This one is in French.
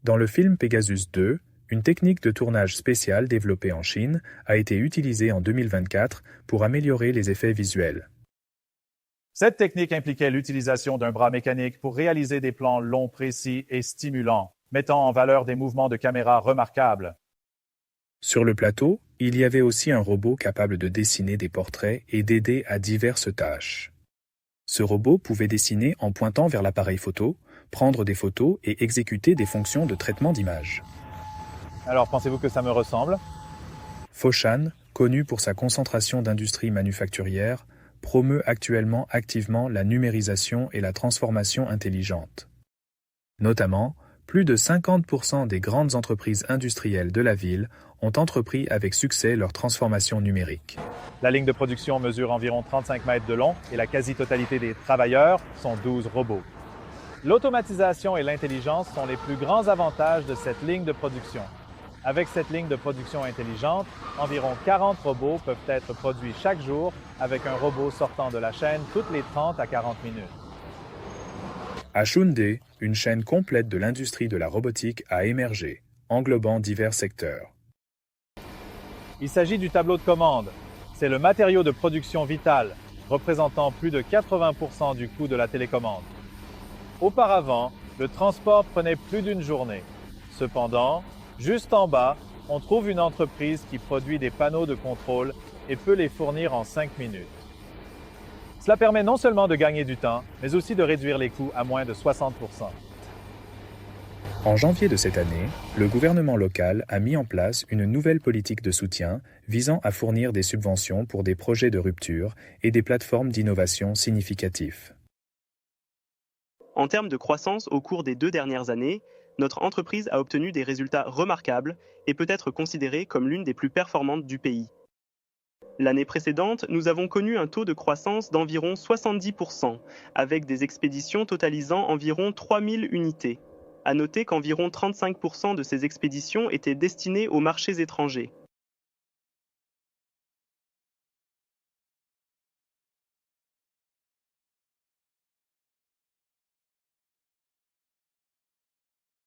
Dans le film Pegasus 2, une technique de tournage spéciale développée en Chine a été utilisée en 2024 pour améliorer les effets visuels. Cette technique impliquait l'utilisation d'un bras mécanique pour réaliser des plans longs, précis et stimulants, mettant en valeur des mouvements de caméra remarquables. Sur le plateau, il y avait aussi un robot capable de dessiner des portraits et d'aider à diverses tâches. Ce robot pouvait dessiner en pointant vers l'appareil photo, prendre des photos et exécuter des fonctions de traitement d'image. Alors, pensez-vous que ça me ressemble? Foshan, connu pour sa concentration d'industries manufacturières, promeut actuellement activement la numérisation et la transformation intelligente. Notamment, plus de 50% des grandes entreprises industrielles de la ville ont entrepris avec succès leur transformation numérique. La ligne de production mesure environ 35 mètres de long et la quasi-totalité des travailleurs sont 12 robots. L'automatisation et l'intelligence sont les plus grands avantages de cette ligne de production. Avec cette ligne de production intelligente, environ 40 robots peuvent être produits chaque jour avec un robot sortant de la chaîne toutes les 30 à 40 minutes. À Hyundai, une chaîne complète de l'industrie de la robotique a émergé, englobant divers secteurs. Il s'agit du tableau de commande. C'est le matériau de production vital, représentant plus de 80% du coût de la télécommande. Auparavant, le transport prenait plus d'une journée. Cependant, juste en bas, on trouve une entreprise qui produit des panneaux de contrôle et peut les fournir en 5 minutes. Cela permet non seulement de gagner du temps, mais aussi de réduire les coûts à moins de 60%. En janvier de cette année, le gouvernement local a mis en place une nouvelle politique de soutien visant à fournir des subventions pour des projets de rupture et des plateformes d'innovation significatifs. En termes de croissance au cours des 2 dernières années, notre entreprise a obtenu des résultats remarquables et peut être considérée comme l'une des plus performantes du pays. L'année précédente, nous avons connu un taux de croissance d'environ 70%, avec des expéditions totalisant environ 3000 unités. À noter qu'environ 35% de ces expéditions étaient destinées aux marchés étrangers.